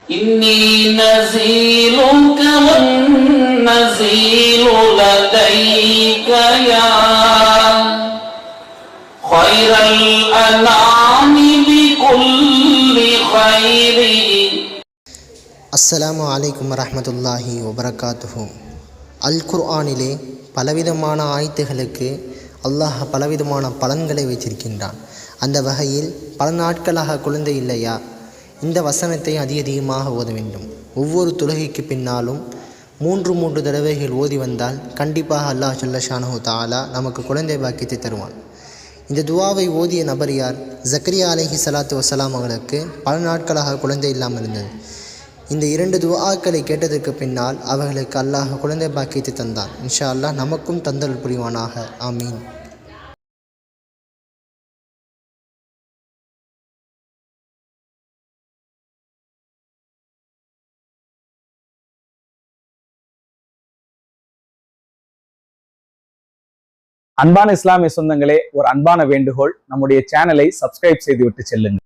إني نزيلك والنزيل لديك يا خير الأنعام بكل خير. அஸ்ஸலாமு அலைக்கும் வரஹ்மத்துல்லாஹி வபரகாத்துஹு. அல் குர்ஆனிலே பலவிதமான ஆயத்துகளுக்கு அல்லாஹ் பலவிதமான பலன்களை வைத்திருக்கின்றான். அந்த வகையில் பல நாட்களாக குழந்தை இல்லையா, இந்த வசனத்தை அதிகமாக ஓத வேண்டும். ஒவ்வொரு தொழுகைக்கு பின்னாலும் மூன்று தடவைகள் ஓதி வந்தால் கண்டிப்பாக அல்லாஹ் ஜல்ல ஷானஹு தஆலா நமக்கு குழந்தை பாக்கியத்தை தருவான். இந்த துவாவை ஓதிய நபர் யார்? ஜக்கரியா அலைஹி ஸலாத்து வஸலாம் அவர்களுக்கு பல நாட்களாக குழந்தை இல்லாமல் இருந்தது. இந்த 2 துஆக்களை கேட்டதற்கு பின்னால் அவர்களுக்கு அல்லாஹ் குழந்தை பாக்கியத்தை தந்தான். இன்ஷா அல்லாஹ் நமக்கும் தந்தல் புரிவானாக. ஆமீன். அன்பான இஸ்லாமிய சொந்தங்களே, ஒரு அன்பான வேண்டுகோள், நம்முடைய சேனலை சப்ஸ்கிரைப் செய்துவிட்டு செல்லுங்கள்.